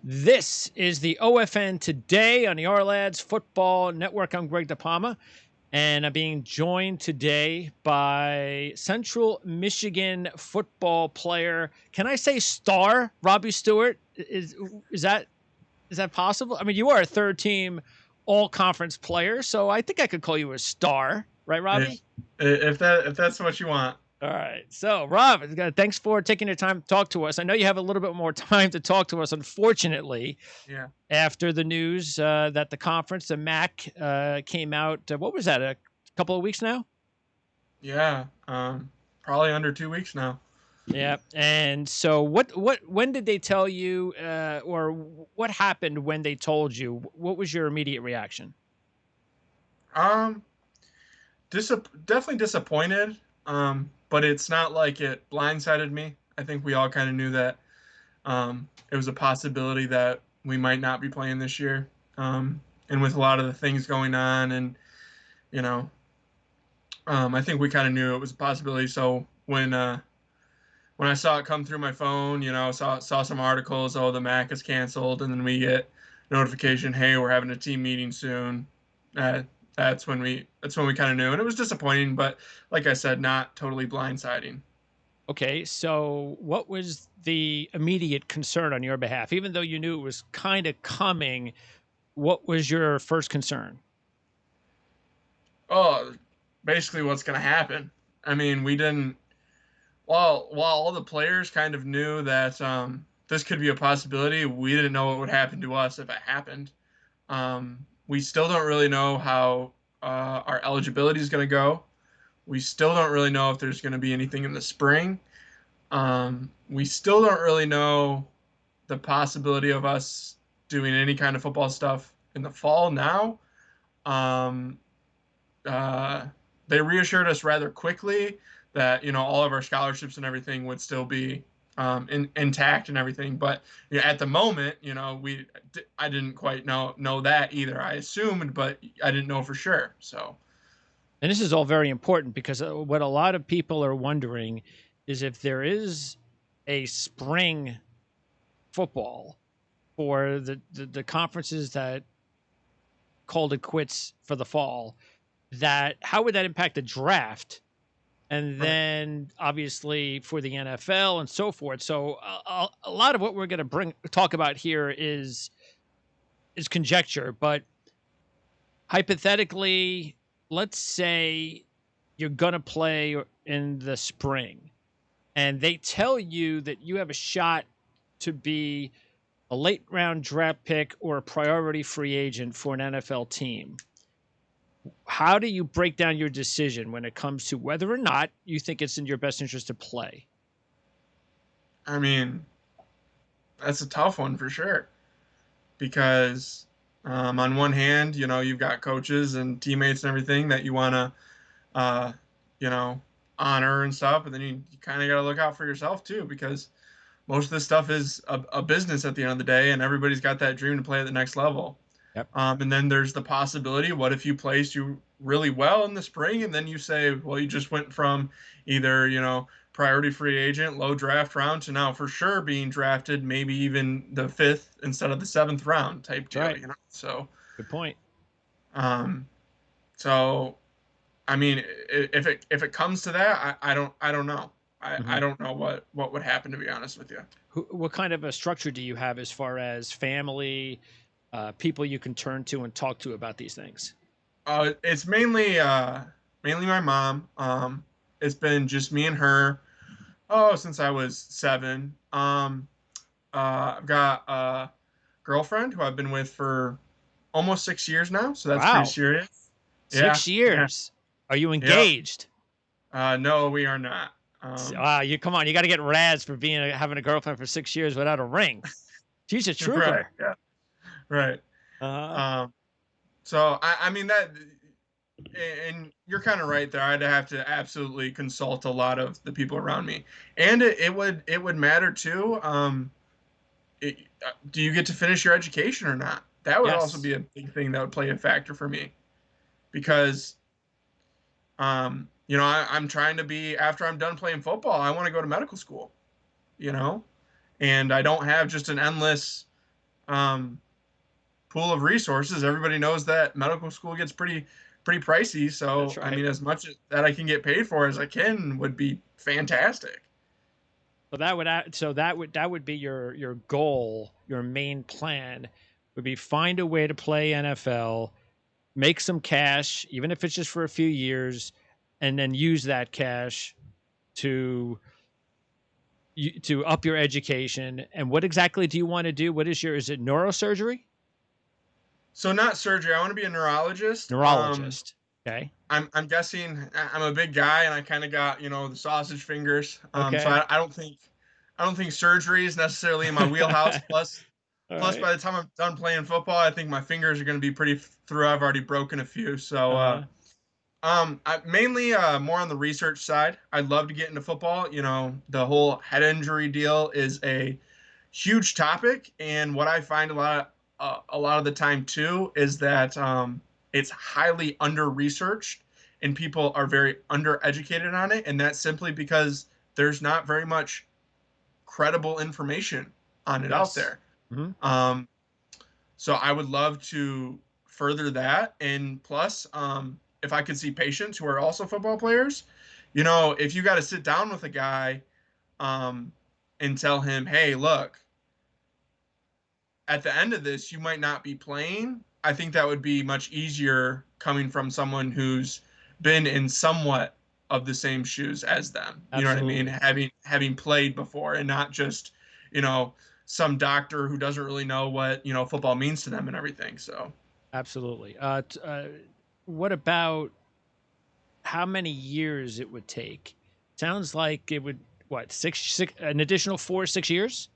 This is the OFN Today on the Lads Football Network. I'm Greg DePalma, and I'm being joined today by Central Michigan football player. Can I say star Robbie Stuart? Is that possible? I mean, you are a third team all conference player, so I think I could call you a star, right, If Robbie? if that's what you want. All right. So, Rob, thanks for taking your time to talk to us. I know you have a little bit more time to talk to us, unfortunately, Yeah. after the news that the conference, the MAC, came out. What was that? A couple of weeks now? Yeah. Probably under 2 weeks now. Yeah. And so, when did they tell you, or what happened when they told you? What was your immediate reaction? Um, definitely disappointed. But it's not like it blindsided me. I think we all kind of knew that it was a possibility that we might not be playing this year. And with a lot of the things going on, and you know, I think we kind of knew it was a possibility. So when I saw it come through my phone, saw some articles, oh, the Mac is canceled, and then we get notification, hey, we're having a team meeting soon. Uh, that's when we kind of knew, and it was disappointing, but like I said, not totally blindsiding. Okay. So, what was the immediate concern on your behalf? Even though you knew it was kind of coming, what was your first concern? Oh, basically, what's going to happen? I mean, we didn't. While all the players kind of knew that this could be a possibility, we didn't know what would happen to us if it happened. We still don't really know how our eligibility is going to go. We still don't really know if there's going to be anything in the spring. We still don't really know the possibility of us doing any kind of football stuff in the fall now. Um, uh, they reassured us rather quickly that all of our scholarships and everything would still be intact and everything. But at the moment, I didn't quite know that either. I assumed, but I didn't know for sure. So And this is all very important because what a lot of people are wondering is if there is a spring football for the conferences that called it quits for the fall, that how would that impact the draft? And right. then obviously for the NFL and so forth. So a lot of what we're going to talk about here is conjecture, but hypothetically, let's say you're going to play in the spring and they tell you that you have a shot to be a late round draft pick or a priority free agent for an NFL team. How do you break down your decision when it comes to whether or not you think it's in your best interest to play? I mean, that's a tough one for sure because on one hand, you've got coaches and teammates and everything that you want to uh, you know, honor and stuff. But then you kind of got to look out for yourself too, because most of this stuff is a business at the end of the day, and everybody's got that dream to play at the next level. Yep. And then there's the possibility, what if you placed you really well in the spring, and then you say, well, you just went from either, priority free agent, low draft round to now for sure being drafted, maybe even the fifth instead of the seventh round type deal, Right. So, Good point. um, so I mean, if it comes to that, I don't know. I Hmm. don't know what would happen, to be honest with you. What kind of a structure do you have as far as family, people you can turn to and talk to about these things? It's mainly my mom. It's been just me and her. Oh, since I was 7. I've got a girlfriend who I've been with for almost 6 years now, so that's pretty Wow. serious. Yeah, six yeah, years. Are you yep. engaged? No, we are not. You come on. You got to get Raz for having a girlfriend for 6 years without a ring. She's a Right, trooper. yeah, right. Uh, Um, so I mean that. And you're kind of right there. I'd have to absolutely consult a lot of the people around me, and it would matter too. Do you get to finish your education or not? That would also yes. be a big thing that would play a factor for me, because I'm trying to be, after I'm done playing football, I want to go to medical school, you know, and I don't have just an endless um, pool of resources. Everybody knows that medical school gets pretty pricey. That's So I right. mean, as much that I can get paid for as I can would be fantastic. So that would be your goal, your main plan would be find a way to play NFL, make some cash, even if it's just for a few years, and then use that cash to to up your education. And what exactly do you want to do? What is it neurosurgery? So not surgery. I want to be a neurologist. Neurologist. Okay. I'm guessing I'm a big guy and I kind of got the sausage fingers. So Okay. I don't think surgery is necessarily in my wheelhouse. Plus All plus right. by the time I'm done playing football, I think my fingers are going to be pretty through. I've already broken a few. So Uh-huh. mainly more on the research side. I'd love to get into football. The whole head injury deal is a huge topic, and what I find a lot of the time too is that it's highly under researched, and people are very undereducated on it, and that's simply because there's not very much credible information on it out Yes. there. Hmm. Um, so I would love to further that, and plus, if I could see patients who are also football players, if you got to sit down with a guy um, and tell him, hey, look, at the end of this, you might not be playing. I think that would be much easier coming from someone who's been in somewhat of the same shoes as them. You know what I mean? Absolutely. Having played before and not just, you know, some doctor who doesn't really know what, football means to them and everything. So, Absolutely. What about how many years it would take? Sounds like it would what six an additional 4 6 years,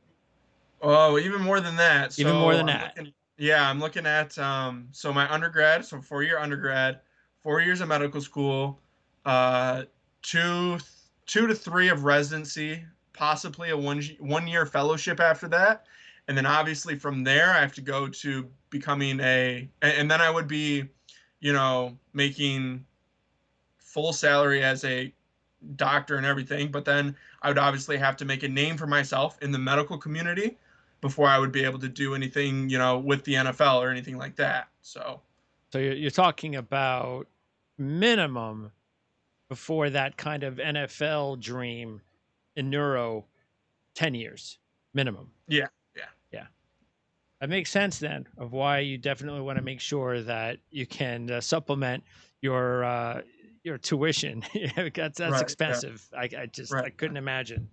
oh, even more than that. even more So than I'm that. looking, yeah, I'm looking at so my undergrad, so 4 year undergrad, 4 years of medical school, uh, two two to three of residency, possibly a 1 year fellowship after that, and then obviously from there I have to go to becoming and then I would be, making full salary as a doctor and everything, but then I would obviously have to make a name for myself in the medical community before I would be able to do anything, with the NFL or anything like that. So, So you're talking about minimum before that kind of NFL dream in neuro 10 years minimum. yeah, yeah, Yeah. That makes sense then of why you definitely want to make sure that you can supplement your tuition. Yeah, that's right, yeah, expensive. I right, right. couldn't imagine.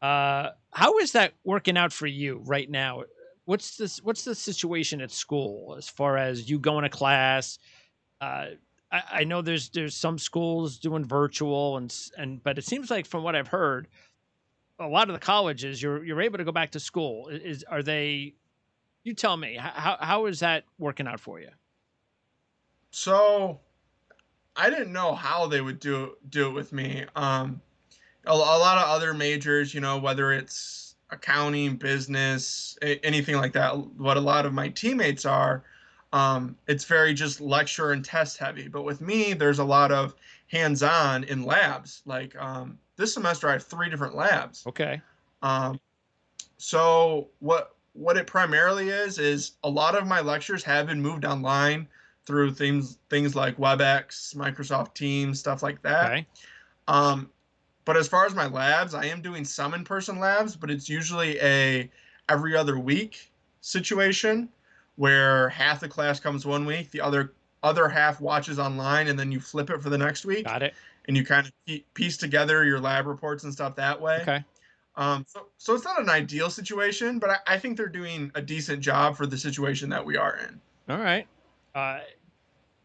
How is that working out for you right now? What's the situation at school as far as you going to class? Uh, I know there's some schools doing virtual and but it seems like from what I've heard, a lot of the colleges you're able to go back to school. Is are they you tell me, how is that working out for you? So I didn't know how they would do it with me. A lot of other majors, whether it's accounting, business, anything like that, what a lot of my teammates are, it's very just lecture and test heavy. But with me, there's a lot of hands on in labs. Like this semester, I have three different labs. Okay. Um, so what it primarily is a lot of my lectures have been moved online through things like WebEx, Microsoft Teams, stuff like that. Okay. Um, but as far as my labs, I am doing some in-person labs, but it's usually a every other week situation where half the class comes one week, the other half watches online, and then you flip it for the next week, Got it. and you kind of piece together your lab reports and stuff that way. Okay. So it's not an ideal situation, but I think they're doing a decent job for the situation that we are in. All right. Uh,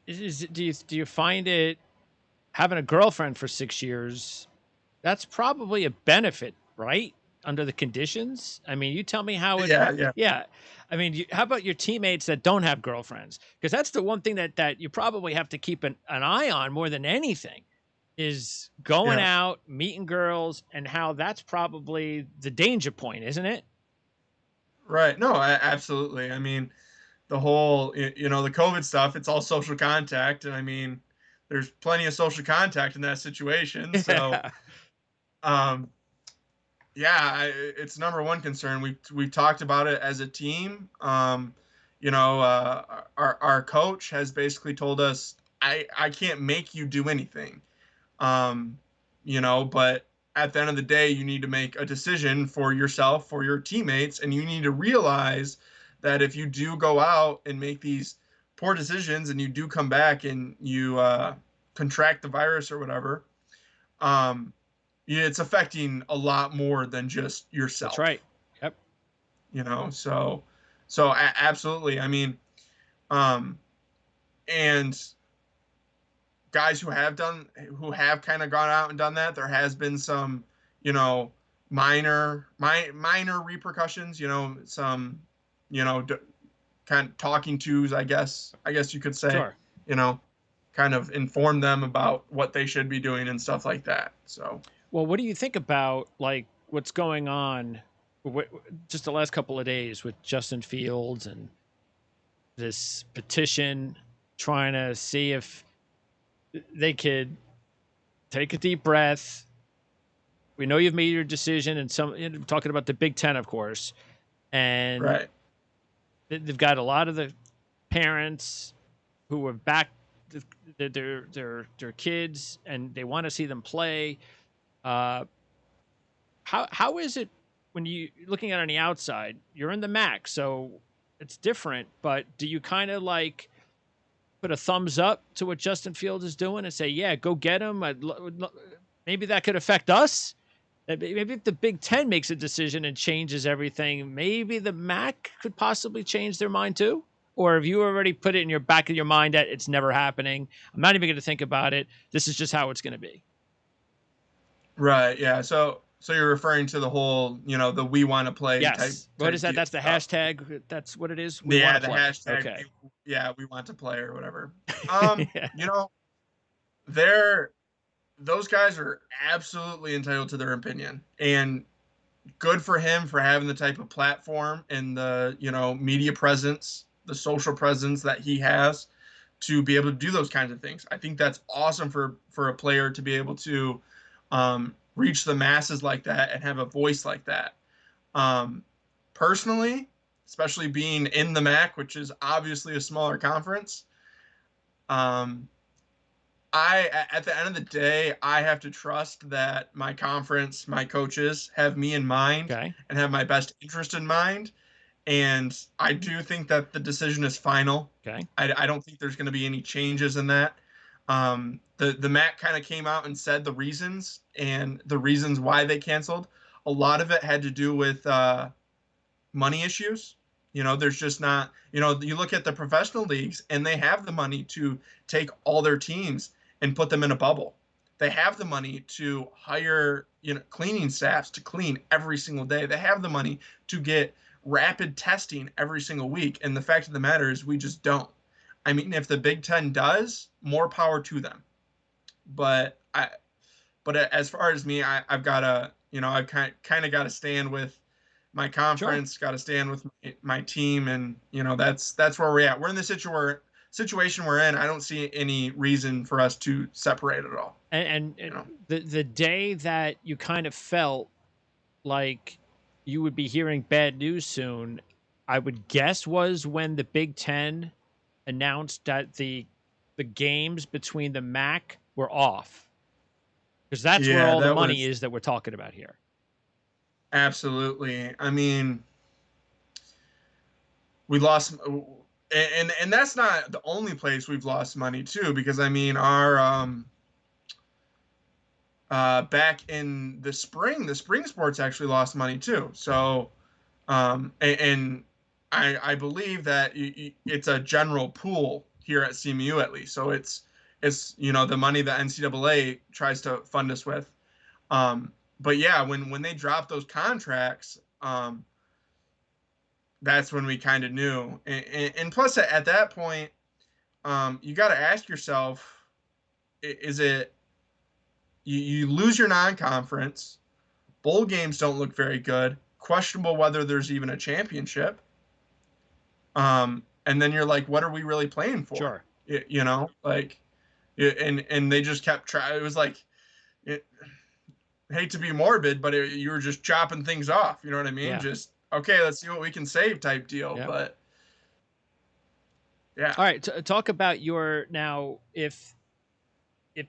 do you find it having a girlfriend for 6 years? That's probably a benefit, right? Under the conditions. I mean, you tell me how it. Yeah, yeah, Yeah. I mean, how about your teammates that don't have girlfriends? Because that's the one thing that you probably have to keep an eye on more than anything is going yeah. out, meeting girls, and how that's probably the danger point, isn't it? Right. No, absolutely. I mean, the whole the COVID stuff, it's all social contact, and I mean, there's plenty of social contact in that situation. So, Yeah. um, Yeah, it's number one concern. We've talked about it as a team. Our coach has basically told us, I can't make you do anything. Um, but at the end of the day, you need to make a decision for yourself, for your teammates, and you need to realize that if you do go out and make these poor decisions and you do come back and you contract the virus or whatever, um, yeah, it's affecting a lot more than just That's yourself. right. Yep. Absolutely. I mean, um, and guys who have kind of gone out and done that, there has been some, you know, minor repercussions. Some, you know, d- kind of talking tos, I guess you could say. Sure. You know, kind of inform them about what they should be doing and stuff like that. So Well, what do you think about like what's going on just the last couple of days with Justin Fields and this petition trying to see if they could take a deep breath. We know you've made your decision, and talking about the Big Ten, of course, and right, they've got a lot of the parents who have backed their kids, and they want to see them play. Uh, how is it when you looking at it on the outside? You're in the MAC, so it's different. But do you kind of like put a thumbs up to what Justin Fields is doing and say, "Yeah, go get him"? Maybe that could affect us. Maybe if the Big Ten makes a decision and changes everything, maybe the MAC could possibly change their mind too. Or have you already put it in your back of your mind that it's never happening? I'm not even going to think about it. This is just how it's going to be. right, yeah. So you're referring to the whole, the we want to play type Yes. What is type that? deal That's the stuff. hashtag. That's what it is. We want Yeah, to the play. hashtag Okay. we want to play or whatever. Yeah. You know, they're those guys are absolutely entitled to their opinion. And good for him for having the type of platform and the, media presence, the social presence that he has to be able to do those kinds of things. I think that's awesome for a player to be able to reach the masses like that and have a voice like that. Um, Personally, especially being in the MAC, which is obviously a smaller conference, um, at the end of the day, I have to trust that my conference, my coaches have me in mind Okay. and have my best interest in mind. And I do think that the decision is final. Okay. I don't think there's going to be any changes in that. The MAC kind of came out and said the reasons and the reasons why they canceled. A lot of it had to do with money issues. There's just not, you look at the professional leagues and they have the money to take all their teams and put them in a bubble. They have the money to hire, cleaning staffs to clean every single day. They have the money to get rapid testing every single week. And the fact of the matter is, we just don't. I mean, if the Big Ten does, more power to them. But as far as me, I've got to, I've kind of got to stand with my Sure. conference, got to stand with my team, and that's where we're at. We're in the situation we're in. I don't see any reason for us to separate at all. And You know. the day that you kind of felt like you would be hearing bad news soon, I would guess was when the Big Ten announced that the games between the MAC were off, because that's where Yeah, all the that money was is that we're talking about here. absolutely. I mean, we lost, and that's not the only place we've lost money too, because I mean, our back in the spring sports actually lost money too. So and I believe that it's a general pool here at CMU at least. So it's the money that NCAA tries to fund us with. But yeah, when they dropped those contracts, that's when we kind of knew. And plus, at that point, you got to ask yourself, is it you lose your non-conference? Bowl games don't look very good. Questionable whether there's even a championship. And then you're like, what are we really playing for? Sure. Like, and they just kept trying. It was like, it, hate to be morbid, but you were just chopping things off. You know what I mean? Yeah. Just, okay, let's see what we can save type deal. Yeah. But yeah. All right. Talk about your now if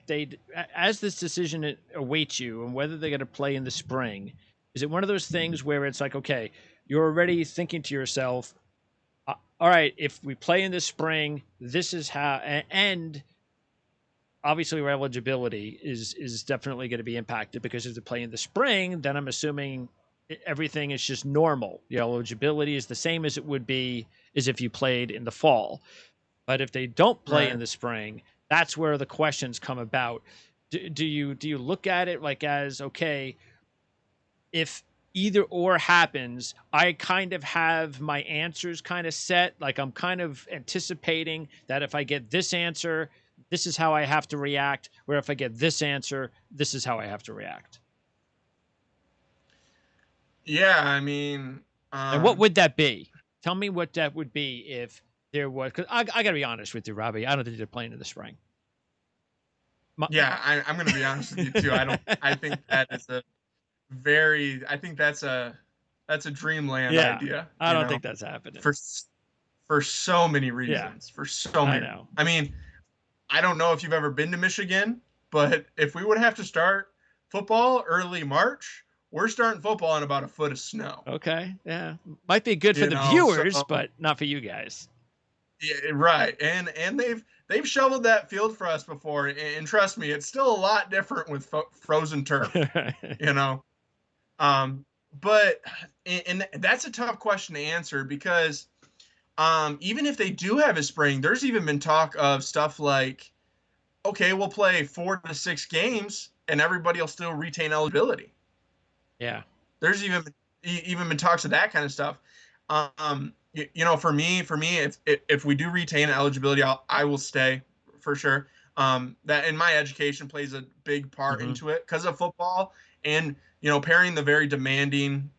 they as this decision awaits you and whether they're going to play in the spring. Is it one of those things where it's like, okay, you're already thinking to yourself, all right, if we play in the spring, this is how, and obviously our eligibility is definitely going to be impacted because if they play in the spring, then I'm assuming everything is just normal. The eligibility is the same as it would be as if you played in the fall. But if they don't play in Right. the spring, that's where the questions come about. Do you look at it like as, okay, if either or happens, I kind of have my answers kind of set. Like I'm kind of anticipating that if I get this answer, this is how I have to react. Where if I get this answer, this is how I have to react. Yeah. I mean, And what um, would that be? Tell me what that would be if there was. Because I got to be honest with you, Robbie. I don't think they're playing in the spring. My, yeah, I'm going to be honest with you too. I think that is I think that's a dreamland yeah, idea, I don't think that's happening. for, for so many Yeah, reasons, for so I many. know. I mean, I don't know if you've ever been to Michigan, but if we would have to start football early March, we're starting football in about a foot of snow. Okay, yeah, might be good for the So viewers, but not for you guys. yeah, right, and they've shoveled that field for us before, and trust me, it's still a lot different with frozen turf. You know, um, but and that's a tough question to answer because even if they do have a spring, there's even been talk of stuff like, okay, we'll play 4 to 6 games and everybody will still retain eligibility. Yeah. There's even been talks of that kind of stuff. For me, if we do retain eligibility, I will stay for sure. That in my education plays a big part Hmm. into it because of football and pairing the very demanding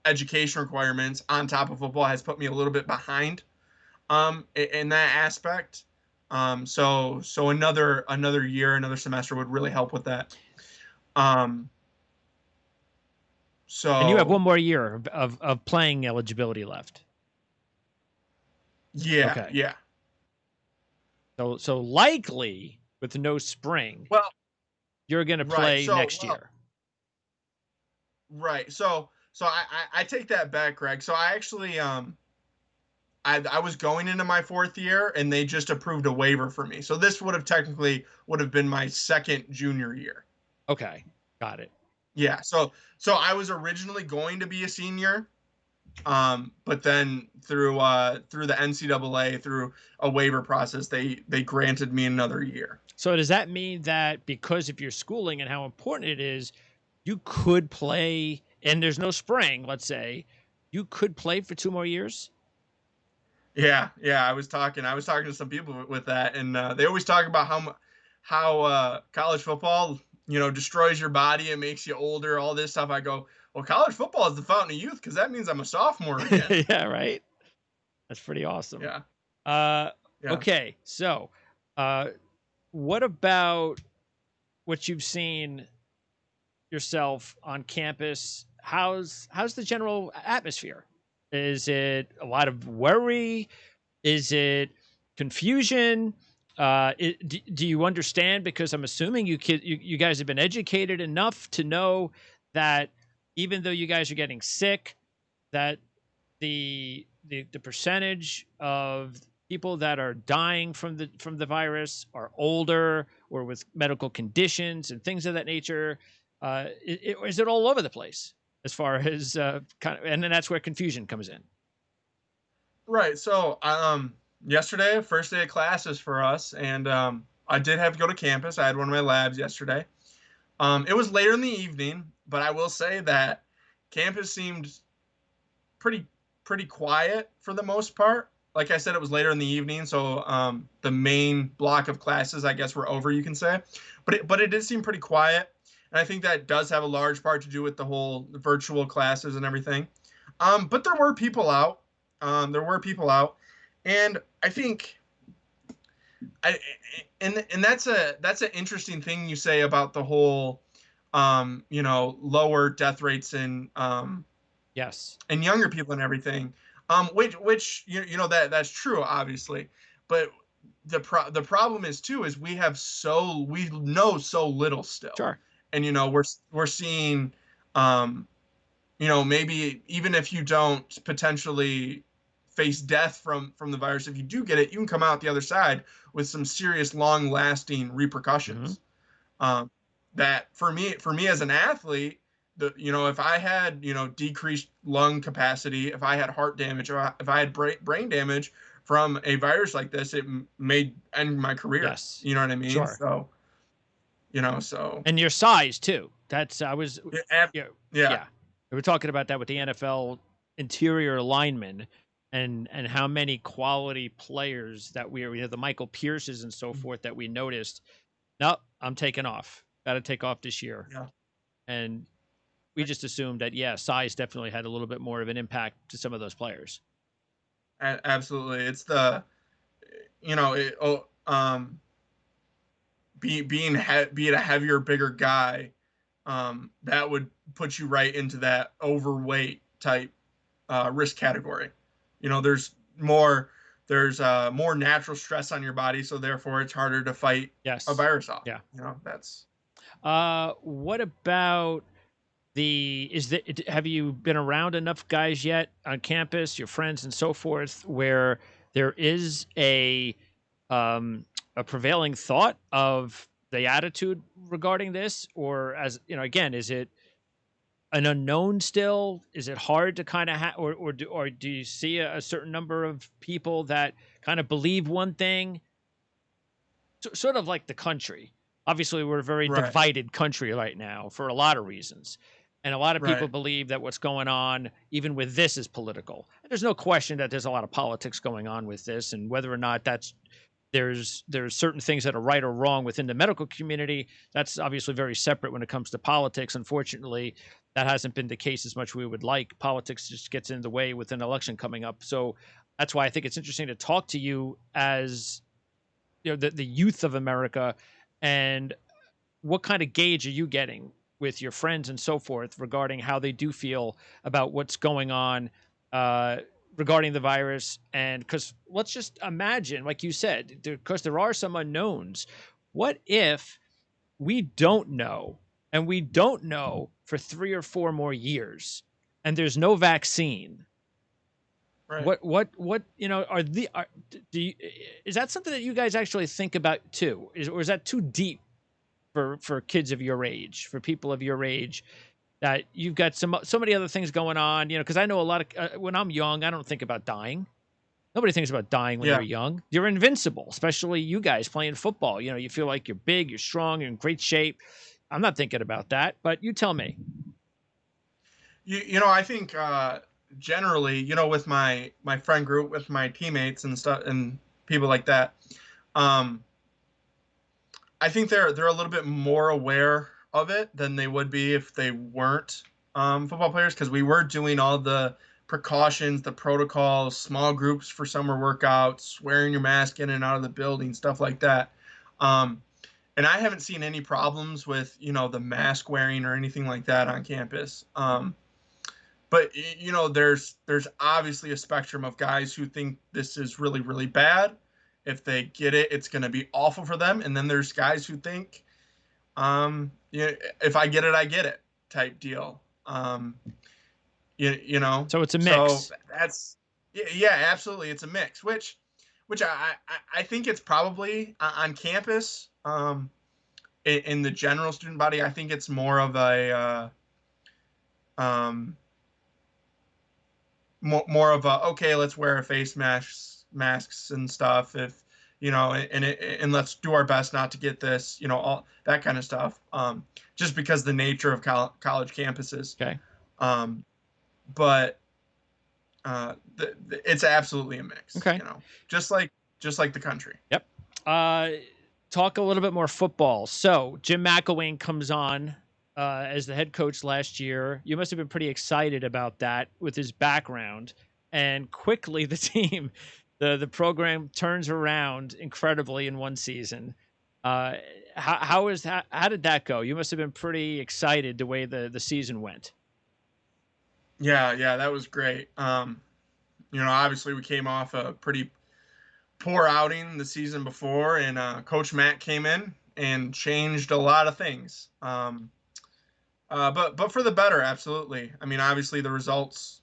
education requirements on top of football has put me a little bit behind in that aspect. So another year, another semester would really help with that. Um, And you have one so more year of playing eligibility left. yeah, Okay. yeah. So likely with no spring, Well, you're going to right. play next year. Right. So I take that back, Greg. So I actually I was going into my fourth year and they just approved a waiver for me. So this would have been my second junior year. Okay. Got it. Yeah. So I was originally going to be a senior, but then through the NCAA through a waiver process, they granted me another year. So does that mean that because of your schooling and how important it is, you could play and there's no spring, let's say, you could play for 2 more years? Yeah, yeah. I was talking to some people with that, and they always talk about how college football destroys your body and makes you older, all this stuff. I go, well, college football is the fountain of youth because that means I'm a sophomore again. Yeah, right. That's pretty awesome. Yeah, Uh, yeah. okay. So, uh, what about what you've seen yourself on campus? How's the general atmosphere? Is it a lot of worry? Is it confusion? Do you understand? Because I'm assuming you guys have been educated enough to know that even though you guys are getting sick, that the percentage of people that are dying from the virus are older or with medical conditions and things of that nature. Is it all over the place as far as kind of, and then that's where confusion comes in. Right. So, yesterday, first day of classes for us, and I did have to go to campus. I had one of my labs yesterday. It was later in the evening, but I will say that campus seemed pretty pretty quiet for the most part. Like I said, it was later in the evening, so the main block of classes, I guess, were over. You can say, but it did seem pretty quiet, and I think that does have a large part to do with the whole virtual classes and everything. But there were people out. There were people out, and I think I and that's an interesting thing you say about the whole lower death rates Yes. in younger people and everything. Which that's true, obviously, but the problem is too is we know so little still, Sure. and we're seeing, um, maybe even if you don't potentially face death from the virus, if you do get it, you can come out the other side with some serious, long-lasting Hmm. repercussions. Um, that for me as an athlete, if I had decreased lung capacity, if I had heart damage, or if I had brain damage from a virus like this, it may end my career. Yes. You know what I mean? Sure. So so And your size too. That's I was yeah, yeah, yeah, yeah. We were talking about that with the NFL interior linemen and how many quality players that the Michael Pierces and so forth that we noticed. No, I'm taking off. Got to take off this year. yeah. And we just assumed that yeah, size definitely had a little bit more of an impact to some of those players. Absolutely. It's the it, oh, being a heavier, bigger guy, that would put you right into that overweight type risk category. There's more natural stress on your body, so therefore it's harder to fight a Yes. virus off. Yeah. That's What about have you been around enough guys yet on campus, your friends and so forth, where there is a prevailing thought of the attitude regarding this, or as again, is it an unknown still? Is it hard to kind of or do you see a certain number of people that kind of believe one thing, sort of like the country? Obviously, we're a very right, divided country right now for a lot of reasons. And a lot of people right. believe that what's going on, even with this, is political. And there's no question that there's a lot of politics going on with this, and whether or not there's certain things that are right or wrong within the medical community. That's obviously very separate when it comes to politics. Unfortunately, that hasn't been the case as much as we would like. Politics just gets in the way with an election coming up. So that's why I think it's interesting to talk to you as the youth of America, and what kind of gauge are you getting with your friends and so forth regarding how they do feel about what's going on uh, regarding the virus? And because let's just imagine, like you said, because there are some unknowns. What if we don't know, and we don't know for 3 or 4 more years, and there's no vaccine? Right. What do you, is that something that you guys actually think about too? Or is that too deep for kids of your age, for people of your age, that you've got so many other things going on? Because I know a lot of when I'm young, I don't think about dying. Nobody thinks about dying when they're Yeah. young. You're invincible, especially you guys playing football. You feel like you're big, you're strong, you're in great shape. I'm not thinking about that, but you tell me. I think, generally, with my friend group, with my teammates and stuff, and people like that, um, I think they're a little bit more aware of it than they would be if they weren't, football players, because we were doing all the precautions, the protocols, small groups for summer workouts, wearing your mask in and out of the building, stuff like that. Um, and I haven't seen any problems with the mask wearing or anything like that on campus. But there's obviously a spectrum of guys who think this is really, really bad. If they get it, it's going to be awful for them. And then there's guys who think, if I get it, I get it type deal. So it's a So mix. that's, yeah, absolutely. It's a mix, which I think it's probably on campus, in the general student body. I think it's more of um, okay, let's wear a face masks and stuff, if and let's do our best not to get this, all that kind of stuff, just because the nature of college campuses. Okay. um but it's absolutely a mix, Okay. just like the country. Yep. Uh, Talk a little bit more football. So Jim McElwain comes on as the head coach last year. You must have been pretty excited about that with his background. And quickly, the program turns around incredibly in one season. Uh, how did that go? You must have been pretty excited the way the season went. Yeah, that was great. Obviously we came off a pretty poor outing the season before, and Coach Matt came in and changed a lot of things. But for the better, absolutely. I mean, obviously the results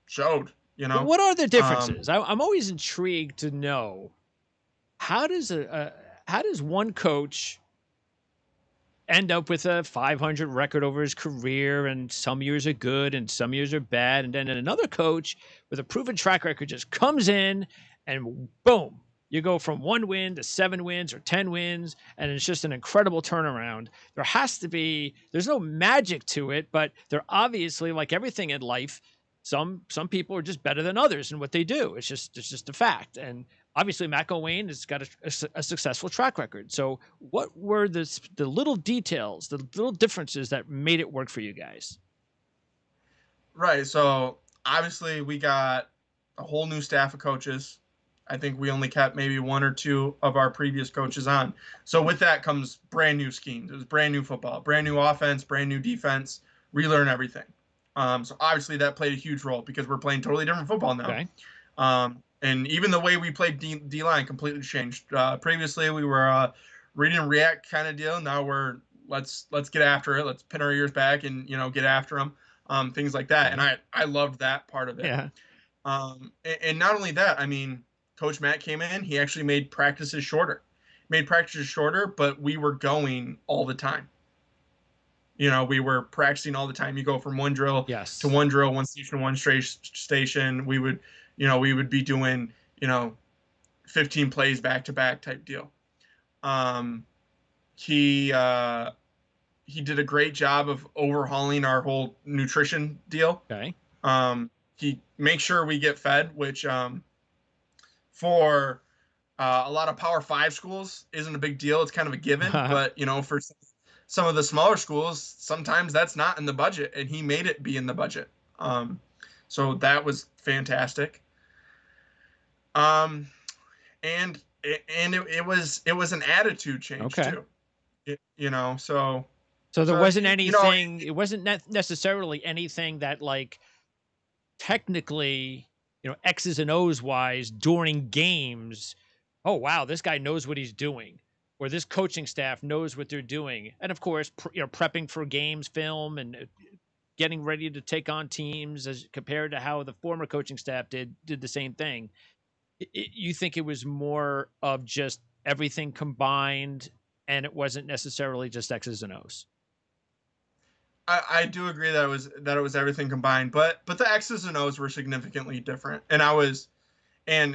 showed. What are the Um, differences? I'm always intrigued to know how does how does one coach end up with a 500 record over his career, and some years are good and some years are bad, and then another coach with a proven track record just comes in and boom, you go from 1 win to 7 wins or 10 wins, and it's just an incredible turnaround. There's no magic to it, but they're obviously, like everything in life, some people are just better than others in what they do. It's just a fact. And obviously Matt Wayne has got a successful track record. So what were the little details, the little differences that made it work for you guys? right. So obviously we got a whole new staff of coaches. I think we only kept maybe one or two of our previous coaches on. So with that comes brand new schemes. It was brand new football, brand new offense, brand new defense, relearn everything. So obviously that played a huge role because we're playing totally different football now. Okay. And even the way we played D line completely changed. Previously we were read and react kind of deal. Now we're let's get after it. Let's pin our ears back and get after them. Things like that. And Okay. I loved that part of it. Yeah. And not only that, I mean, Coach Matt came in. He actually made practices shorter. But we were going all the time. We were practicing all the time. You go from one drill to Yes. one drill, one station to one station. We would be doing 15 plays back to back type deal. Um, he he did a great job of overhauling our whole nutrition deal. Okay. He makes sure we get fed, which for a lot of Power Five schools isn't a big deal. It's kind of a given, but for some of the smaller schools, sometimes that's not in the budget, and he made it be in the budget. So that was fantastic. Um, and it was an attitude change Okay. too. So So there so wasn't you know anything, it wasn't necessarily anything that, like, technically, X's and O's wise during games, oh wow, this guy knows what he's doing, or this coaching staff knows what they're doing. And of course, prepping for games, film, and getting ready to take on teams, as compared to how the former coaching staff did the same thing. You think it was more of just everything combined, and it wasn't necessarily just X's and O's. I do agree that it was everything combined, but the X's and O's were significantly different, and I was and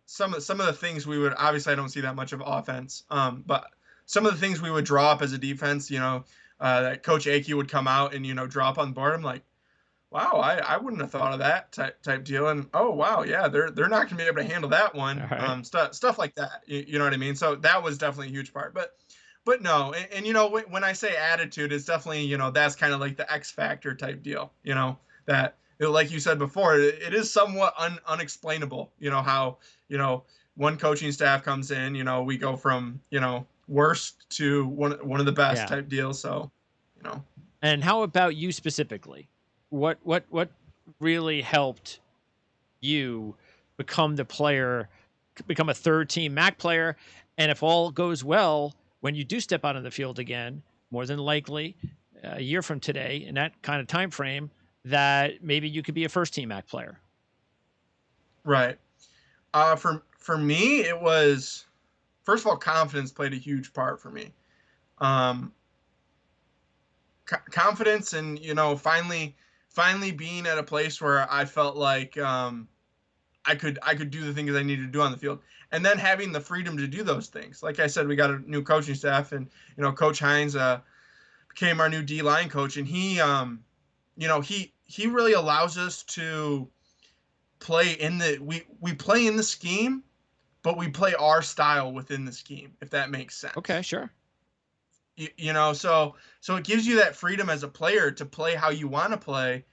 some of the things we would obviously I don't see that much of offense, but some of the things we would draw up as a defense, that Coach Akey would come out and draw up on the board. I'm like, wow, I wouldn't have thought of that type deal, and oh wow, yeah, they're not gonna be able to handle that All one, right. stuff like that. You know what I mean? So that was definitely a huge part, but no, and when I say attitude, it's definitely that's kind of like the X factor type deal. That like you said before, it is somewhat unexplainable. How one coaching staff comes in, we go from worst to one of the best Yeah. type deals. So you know. And how about you specifically? What really helped you become the player, become a third team MAC player? And if all goes well, when you do step out on the field again, more than likely a year from today, in that kind of time frame, that maybe you could be a first team MAC player. Right. For me, it was first of all confidence played a huge part for me. Um, Confidence and finally being at a place where I felt like I could do the things I needed to do on the field, and then having the freedom to do those things. Like I said, we got a new coaching staff, and Coach Hines became our new D line coach, and he really allows us to play in the we play in the scheme, but we play our style within the scheme, if that makes sense. Okay, sure. So it gives you that freedom as a player to play how you want to play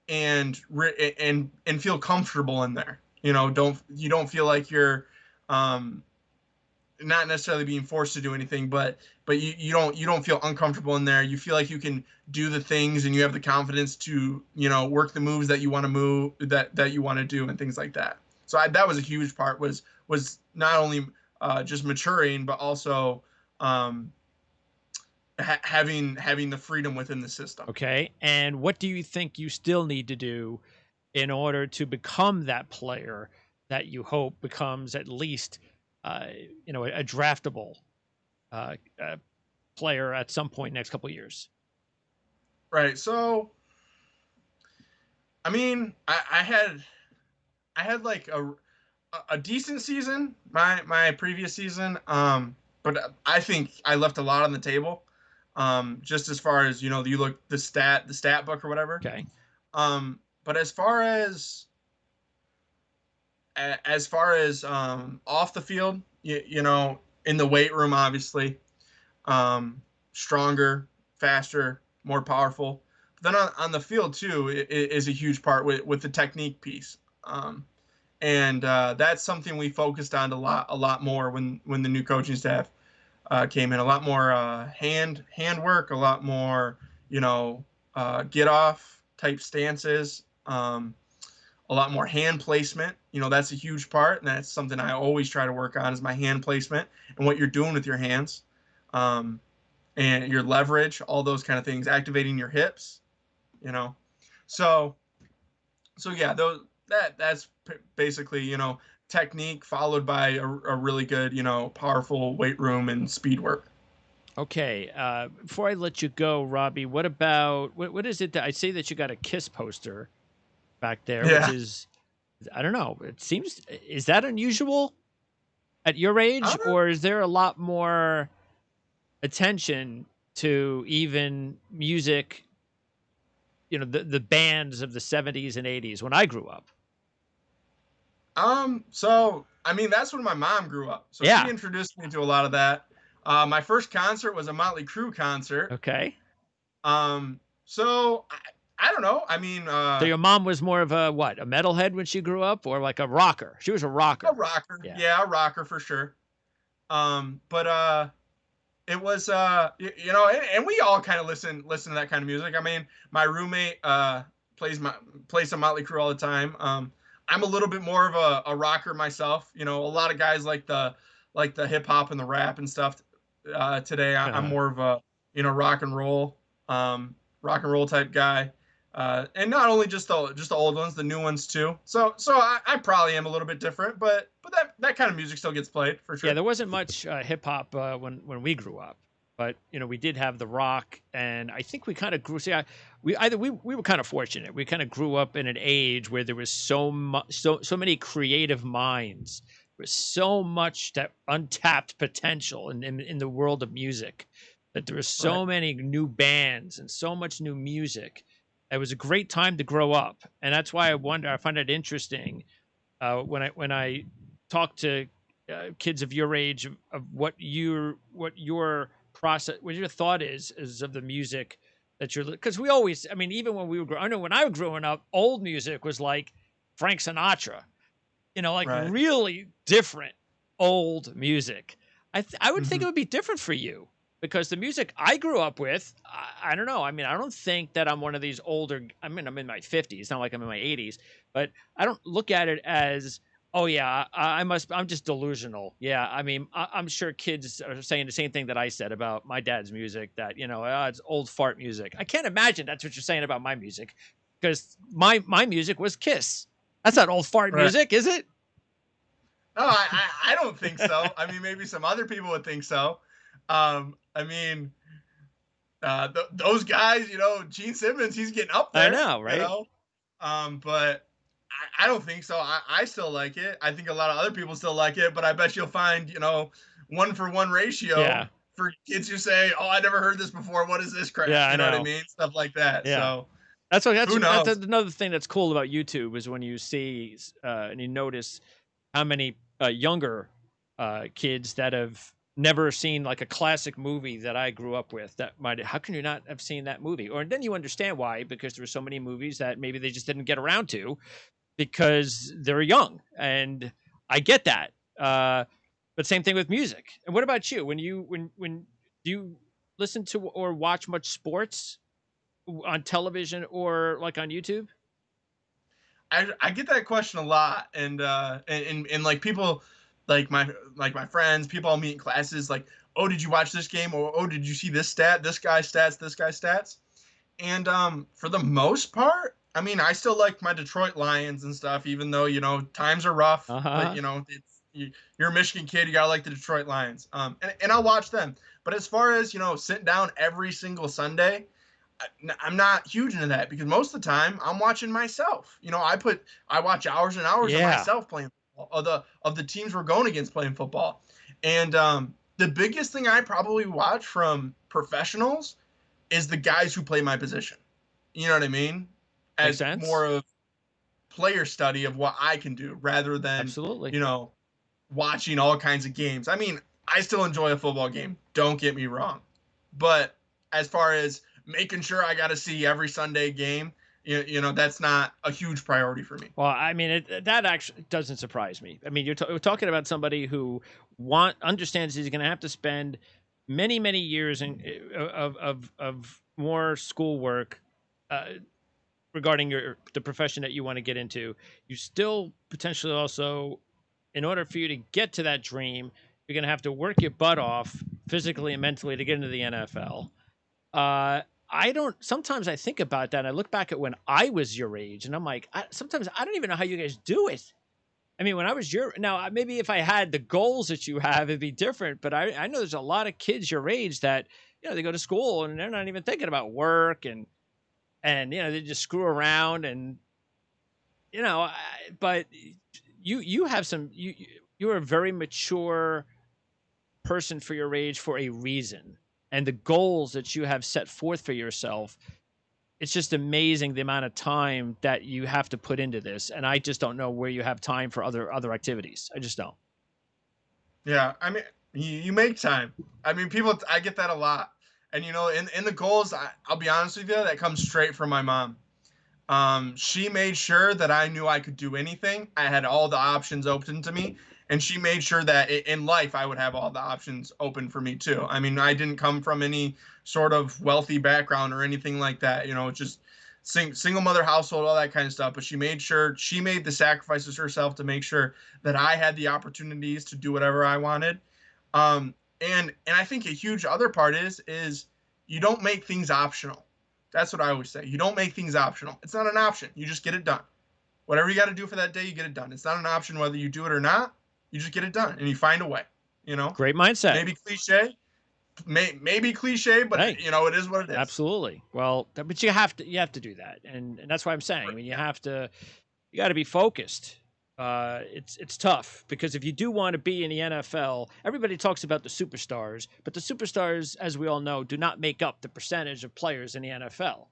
and feel comfortable in there. Don't feel like you're um not necessarily being forced to do anything, but you don't feel uncomfortable in there. You feel like you can do the things, and you have the confidence to work the moves that you want to move that you want to do and things like that. So that was a huge part, was not only just maturing, but also um, having the freedom within the system. Okay. And what do you think you still need to do in order to become that player that you hope becomes at least, uh, a draftable uh, uh, player at some point next couple of years? Right. So I mean, I had like a decent season my previous season, but I think I left a lot on the table, just as far as you look the stat book or whatever. Okay. But as far as off the field, in the weight room, obviously, stronger, faster, more powerful. But then on the field too is a huge part with the technique piece. And that's something we focused on a lot more when the new coaching staff came in. A lot more hand work, a lot more get off type stances, a lot more hand placement. That's a huge part, and that's something I always try to work on is my hand placement and what you're doing with your hands, um, and your leverage, all those kind of things, activating your hips. You know, so yeah, that's basically technique followed by a really good powerful weight room and speed work. Okay. Before I let you go, Robbie, what about what is it that I see that you got a Kiss poster back there, which Yeah. is, I don't know. It seems, is that unusual at your age, Uh, or is there a lot more attention to even music, the bands of the 70s and 80s when I grew up? so I mean that's when my mom grew up. So she Yeah. introduced me to a lot of that. My first concert was a Motley Crue concert. Okay. So I don't know. I mean, So your mom was more of a what? A metalhead when she grew up, or like a rocker? She was a a rocker. rocker. Yeah. Yeah, a rocker for sure. But it was and we all kind of listen to that kind of music. I mean, my roommate plays some Motley Crue all the time. I'm a little bit more of a rocker myself. A lot of guys like the hip hop and the rap and stuff. Today, I'm Uh-huh. more of a um, rock and roll type guy. And not only just the old ones, the new ones too. So I probably am a little bit different, but that kind of music still gets played for Yeah, sure. there wasn't much hip hop when we grew up, but we did have the rock, and I think we kind of grew. See, we were kind of fortunate. We kind of grew up in an age where there was so many creative minds. There was so much that untapped potential in the world of music, that there were Right. so many new bands and so much new music. It was a great time to grow up, and that's why I find it interesting when I talk to kids of your age of what your process, what your thought is of the music that you're, because we always, I mean, even when we were I know when I was growing up, old music was like Frank Sinatra, like Right. really different old music. I would think Hmm. it would be different for you, because the music I grew up with, I don't know. I mean, I don't think that I'm one of these older. I mean, I'm in my 50s, not like I'm in my 80s, but I don't look at it as, oh yeah, I'm just delusional. Yeah, I mean, I'm sure kids are saying the same thing that I said about my dad's music, that it's old fart music. I can't imagine that's what you're saying about my music, because my music was Kiss. That's not old fart Right. music, is it? No, I don't think so. I mean, maybe some other people would think so. I mean, those guys, Gene Simmons, he's getting up I there, know, right? But I don't think so. I still like it. I think a lot of other people still like it, but I bet you'll find, 1-for-1 ratio Yeah. for kids who say, "Oh, I never heard this before. What is this Yeah, crap?" I You know what I know. mean? Stuff like that. Yeah. So That's who that's knows? another thing that's cool about YouTube, is when you see and you notice how many younger kids that have never seen like a classic movie that I grew up with, that might, how can you not have seen that movie? Or then you understand why, because there were so many movies that maybe they just didn't get around to because they're young, and I get that. But same thing with music. And what about you? When do you listen to or watch much sports on television or like on YouTube? I get that question a lot, and like people, like my friends, people I'll meet in classes, like, oh, did you watch this game, or oh, did you see this stat, this guy's stats, this guy's stats, and for the most part, I mean, I still like my Detroit Lions and stuff, even though times are rough, but Uh-huh. you're a Michigan kid, you gotta like the Detroit Lions, and I'll watch them. But as far as sitting down every single Sunday, I'm not huge into that because most of the time I'm watching myself. I watch hours and hours of Yeah. myself playing football, of the teams we're going against playing football, and the biggest thing I probably watch from professionals is the guys who play my position. You know what I mean? Makes As sense. more of player study of what I can do rather than Absolutely. you know watching all kinds of games. I mean, I still enjoy a football game. Don't get me wrong, but as far as making sure I got to see every Sunday game, that's not a huge priority for me. Well, I mean, that actually doesn't surprise me. I mean, you're talking about somebody who understands he's going to have to spend many, many years of more schoolwork uh, regarding the profession that you want to get into. You still potentially also, in order for you to get to that dream, you're going to have to work your butt off physically and mentally to get into the NFL. I don't. Sometimes I think about that. And I look back at when I was your age, and I'm like, sometimes I don't even know how you guys do it. I mean, when I was now maybe if I had the goals that you have, it'd be different. But I know there's a lot of kids your age that they go to school and they're not even thinking about work and they just screw around and but you have you're a very mature person for your age for a reason, and the goals that you have set forth for yourself, it's just amazing the amount of time that you have to put into this, and I just don't know where you have time for other activities. I just don't. Yeah, I mean, you make time. I mean, I get that a lot, and in the goals, I'll be honest with you, that comes straight from my mom. She made sure that I knew I could do anything. I had all the options open to me, and she made sure that in life I would have all the options open for me too. I mean, I didn't come from any sort of wealthy background or anything like that. Just single mother household, all that kind of stuff. But she made the sacrifices herself to make sure that I had the opportunities to do whatever I wanted. And I think a huge other part is you don't make things optional. That's what I always say. You don't make things optional. It's not an option. You just get it done. Whatever you got to do for that day, you get it done. It's not an option whether you do it or not. You just get it done and you find a way. Great mindset. Maybe cliche, maybe cliche, but Hey, it is what it is. absolutely. Well, but you have to do that, and that's why I'm saying. I mean, you got to be focused. It's tough because if you do want to be in the NFL, everybody talks about the superstars, but the superstars, as we all know, do not make up the percentage of players in the NFL.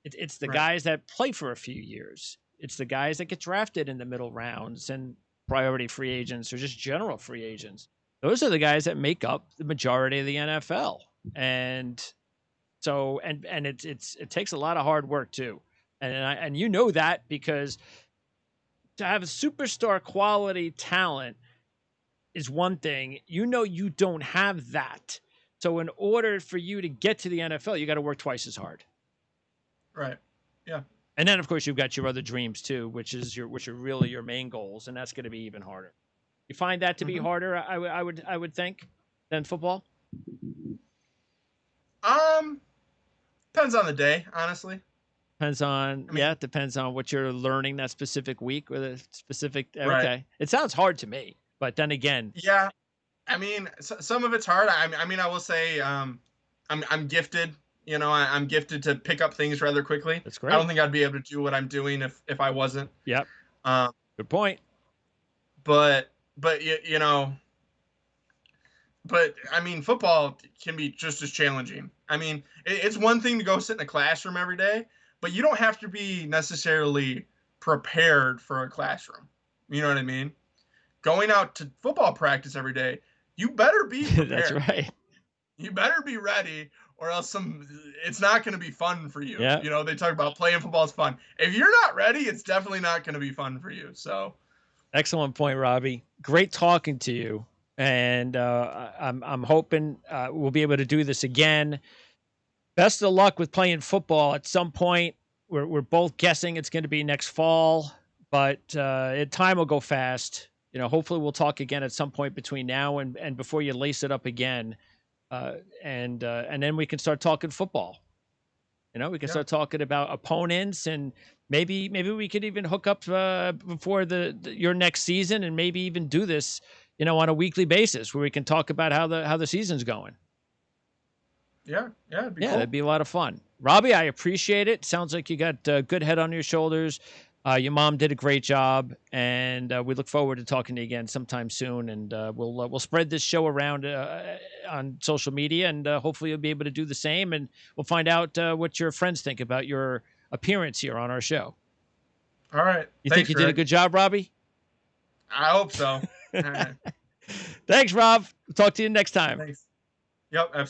It's the Right. guys that play for a few years. It's the guys that get drafted in the middle rounds and priority free agents or just general free agents. Those are the guys that make up the majority of the NFL. And so and it takes a lot of hard work too. And you know that because to have superstar quality talent is one thing. You don't have that. So in order for you to get to the NFL, you got to work twice as hard. Right. Yeah. And then of course you've got your other dreams too, which are really your main goals, and that's going to be even harder. You find that to be hmm harder, I would think, than football. Um, Depends on the day, honestly. I mean, Depends on what you're learning that specific week or the specific. right. Okay, it sounds hard to me, but then again, Yeah. I mean, some of it's hard. I mean, I will say, I'm gifted. I'm gifted to pick up things rather quickly. that's I don't great. think I'd be able to do what I'm doing if I wasn't. Yep, Um, good point. but but I mean, football can be just as challenging. I mean, it's one thing to go sit in a classroom every day, but you don't have to be necessarily prepared for a classroom. You know what I mean? Going out to football practice every day, you better be That's prepared. right. You better be ready, or else it's not going to be fun for you. Yeah. They talk about playing football is fun. If you're not ready, it's definitely not going to be fun for you. So, Excellent point, Robbie. Great talking to you. and I'm hoping we'll be able to do this again. Best of luck with playing football at some point. We're both guessing it's going to be next fall, but time will go fast. Hopefully we'll talk again at some point between now and before you lace it up again, and then we can start talking football. We can Yeah. start talking about opponents, and maybe we could even hook up before your next season, and maybe even do this, on a weekly basis where we can talk about how the season's going. Yeah. Yeah. It'd be Yeah, cool. that'd be a lot of fun. Robbie, I appreciate it. Sounds like you got a good head on your shoulders. Your mom did a great job, and we look forward to talking to you again sometime soon. And we'll spread this show around on social media, and hopefully you'll be able to do the same. And we'll find out what your friends think about your appearance here on our show. All right. You think Thanks, you did a Greg. good job, Robbie? I hope so. All right. Thanks, Rob. We'll talk to you next time. Thanks. Yep. Absolutely.